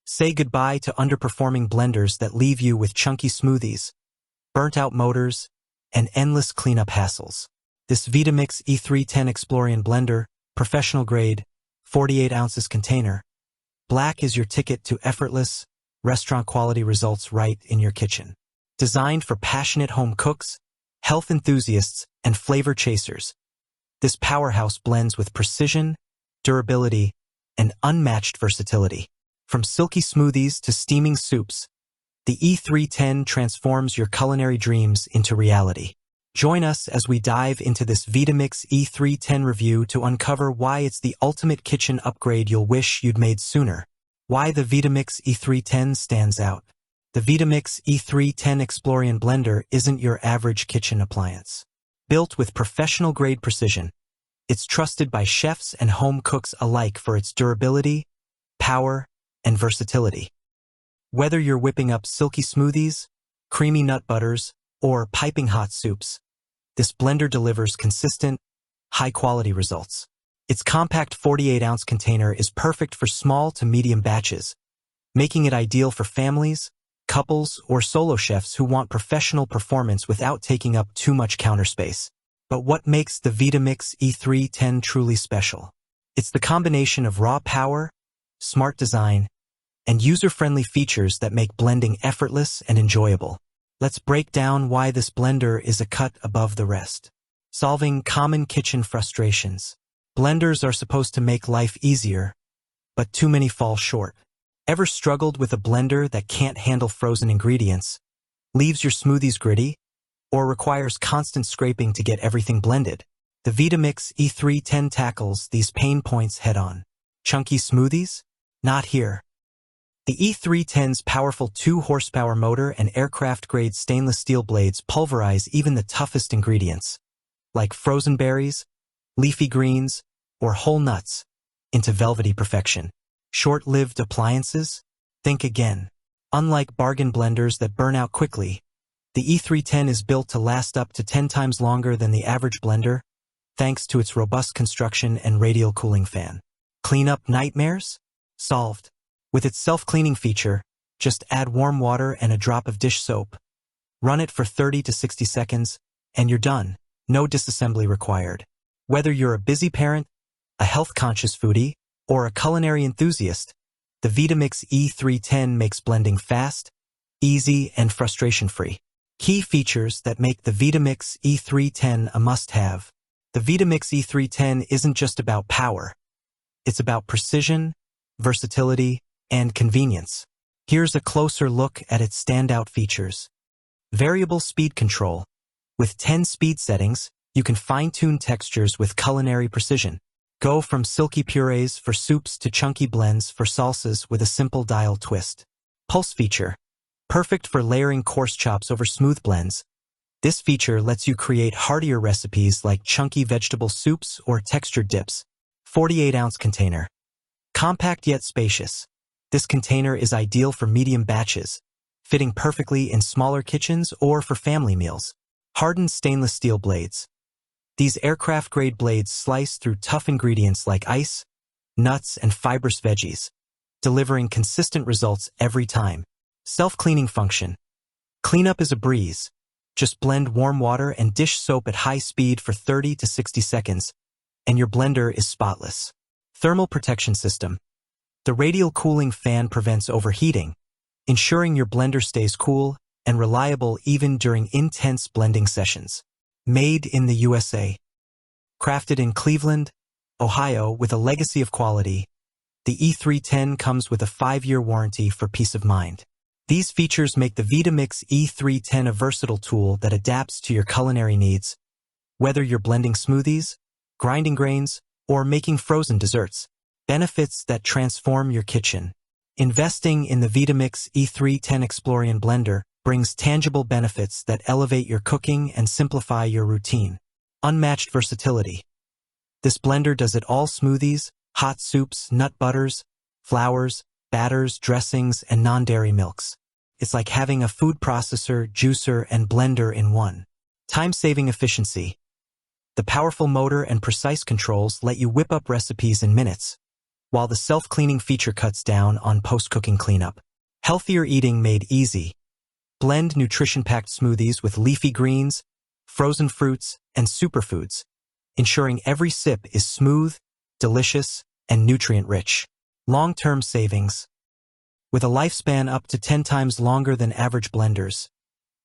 Say goodbye to underperforming blenders that leave you with chunky smoothies, burnt-out motors, and endless cleanup hassles. This Vitamix E310 Explorian Blender, professional grade, 48 ounces container. Black is your ticket to effortless, restaurant-quality results right in your kitchen. Designed for passionate home cooks, health enthusiasts, and flavor chasers, this powerhouse blends with precision, durability, and unmatched versatility. From silky smoothies to steaming soups, the E310 transforms your culinary dreams into reality. Join us as we dive into this Vitamix E310 review to uncover why it's the ultimate kitchen upgrade you'll wish you'd made sooner. Why the Vitamix E310 stands out. The Vitamix E310 Explorian Blender isn't your average kitchen appliance. Built with professional-grade precision, it's trusted by chefs and home cooks alike for its durability, power, and versatility. Whether you're whipping up silky smoothies, creamy nut butters, or piping hot soups, this blender delivers consistent, high-quality results. Its compact 48-ounce container is perfect for small to medium batches, making it ideal for families, couples, or solo chefs who want professional performance without taking up too much counter space. But what makes the Vitamix E310 truly special? It's the combination of raw power, smart design, and user-friendly features that make blending effortless and enjoyable. Let's break down why this blender is a cut above the rest. Solving common kitchen frustrations. Blenders are supposed to make life easier, but too many fall short. Ever struggled with a blender that can't handle frozen ingredients, leaves your smoothies gritty, or requires constant scraping to get everything blended? The Vitamix E310 tackles these pain points head-on. Chunky smoothies? Not here. The E310's powerful 2-horsepower motor and aircraft-grade stainless steel blades pulverize even the toughest ingredients, like frozen berries, leafy greens, or whole nuts, into velvety perfection. Short-lived appliances? Think again. Unlike bargain blenders that burn out quickly, the E310 is built to last up to 10 times longer than the average blender, thanks to its robust construction and radial cooling fan. Cleanup nightmares? Solved. With its self-cleaning feature, just add warm water and a drop of dish soap. Run it for 30 to 60 seconds, and you're done. No disassembly required. Whether you're a busy parent, a health-conscious foodie, or a culinary enthusiast, the Vitamix E310 makes blending fast, easy, and frustration-free. Key features that make the Vitamix E310 a must-have. The Vitamix E310 isn't just about power. It's about precision, versatility, and convenience. Here's a closer look at its standout features. Variable speed control. With 10 speed settings, you can fine-tune textures with culinary precision. Go from silky purees for soups to chunky blends for salsas with a simple dial twist. Pulse feature. Perfect for layering coarse chops over smooth blends. This feature lets you create heartier recipes like chunky vegetable soups or textured dips. 48-ounce container. Compact yet spacious. This container is ideal for medium batches, fitting perfectly in smaller kitchens or for family meals. Hardened stainless steel blades. These aircraft-grade blades slice through tough ingredients like ice, nuts, and fibrous veggies, delivering consistent results every time. Self-cleaning function. Cleanup is a breeze. Just blend warm water and dish soap at high speed for 30 to 60 seconds, and your blender is spotless. Thermal protection system. The radial cooling fan prevents overheating, ensuring your blender stays cool and reliable even during intense blending sessions. Made in the USA. Crafted in Cleveland, Ohio with a legacy of quality, the E310 comes with a 5-year warranty for peace of mind. These features make the Vitamix E310 a versatile tool that adapts to your culinary needs, whether you're blending smoothies, grinding grains, or making frozen desserts. Benefits that transform your kitchen. Investing in the Vitamix E310 Explorian Blender brings tangible benefits that elevate your cooking and simplify your routine. Unmatched versatility. This blender does it all: smoothies, hot soups, nut butters, flours, batters, dressings, and non-dairy milks. It's like having a food processor, juicer, and blender in one. Time-saving efficiency. The powerful motor and precise controls let you whip up recipes in minutes, while the self-cleaning feature cuts down on post-cooking cleanup. Healthier eating made easy. Blend nutrition-packed smoothies with leafy greens, frozen fruits, and superfoods, ensuring every sip is smooth, delicious, and nutrient-rich. Long-term savings. With a lifespan up to 10 times longer than average blenders,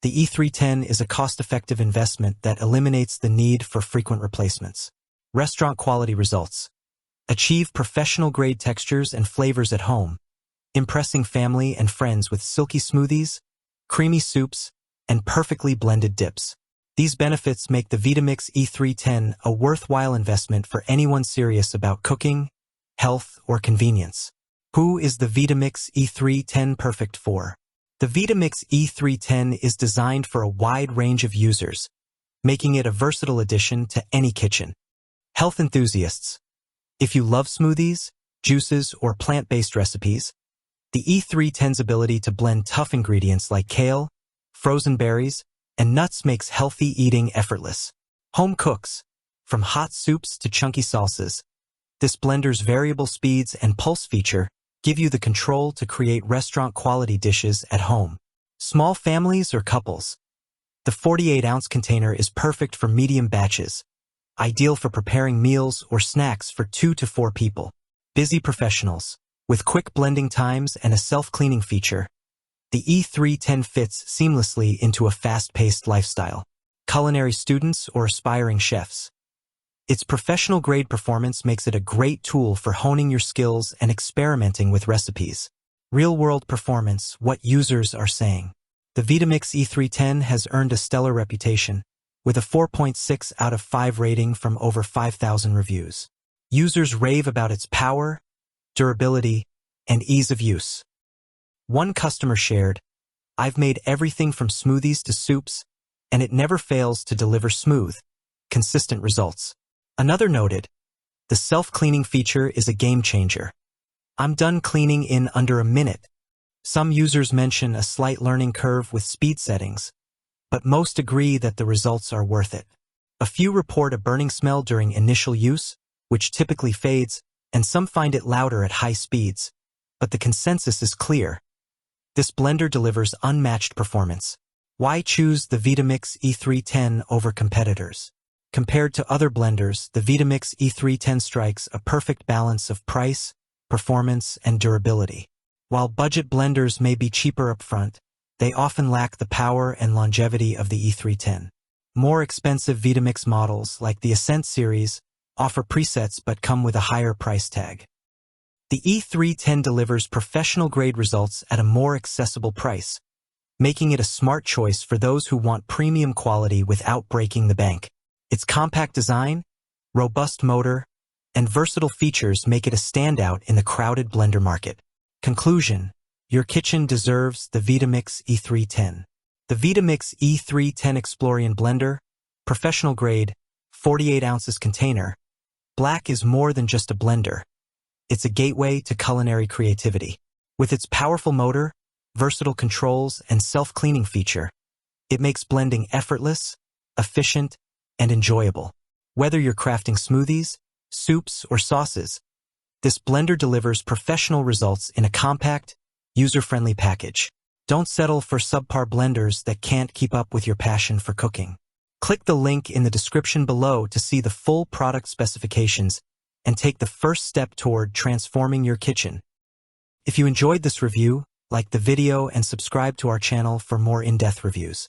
the E310 is a cost-effective investment that eliminates the need for frequent replacements. Restaurant-quality results. Achieve professional-grade textures and flavors at home, impressing family and friends with silky smoothies, creamy soups, and perfectly blended dips. These benefits make the Vitamix E310 a worthwhile investment for anyone serious about cooking, health, or convenience. Who is the Vitamix E310 perfect for? The Vitamix E310 is designed for a wide range of users, making it a versatile addition to any kitchen. Health enthusiasts. If you love smoothies, juices, or plant-based recipes, the E310's ability to blend tough ingredients like kale, frozen berries, and nuts makes healthy eating effortless. Home cooks. From hot soups to chunky salsas, this blender's variable speeds and pulse feature give you the control to create restaurant-quality dishes at home. Small families or couples. The 48-ounce container is perfect for medium batches, ideal for preparing meals or snacks for 2 to 4 people. Busy professionals. With quick blending times and a self-cleaning feature, the E310 fits seamlessly into a fast-paced lifestyle. Culinary students or aspiring chefs. Its professional-grade performance makes it a great tool for honing your skills and experimenting with recipes. Real-world performance, what users are saying. The Vitamix E310 has earned a stellar reputation, with a 4.6 out of 5 rating from over 5,000 reviews. Users rave about its power, durability, and ease of use. One customer shared, "I've made everything from smoothies to soups, and it never fails to deliver smooth, consistent results." Another noted, "The self-cleaning feature is a game changer. I'm done cleaning in under a minute." Some users mention a slight learning curve with speed settings, but most agree that the results are worth it. A few report a burning smell during initial use, which typically fades, and some find it louder at high speeds, but the consensus is clear. This blender delivers unmatched performance. Why choose the Vitamix E310 over competitors? Compared to other blenders, the Vitamix E310 strikes a perfect balance of price, performance, and durability. While budget blenders may be cheaper upfront, they often lack the power and longevity of the E310. More expensive Vitamix models, like the Ascent series, offer presets but come with a higher price tag. The E310 delivers professional-grade results at a more accessible price, making it a smart choice for those who want premium quality without breaking the bank. Its compact design, robust motor, and versatile features make it a standout in the crowded blender market. Conclusion: your kitchen deserves the Vitamix E310. The Vitamix E310 Explorian Blender, professional grade, 48 ounces container. Black is more than just a blender. It's a gateway to culinary creativity. With its powerful motor, versatile controls, and self-cleaning feature, it makes blending effortless, efficient, and enjoyable. Whether you're crafting smoothies, soups, or sauces, this blender delivers professional results in a compact, user-friendly package. Don't settle for subpar blenders that can't keep up with your passion for cooking. Click the link in the description below to see the full product specifications and take the first step toward transforming your kitchen. If you enjoyed this review, like the video and subscribe to our channel for more in-depth reviews.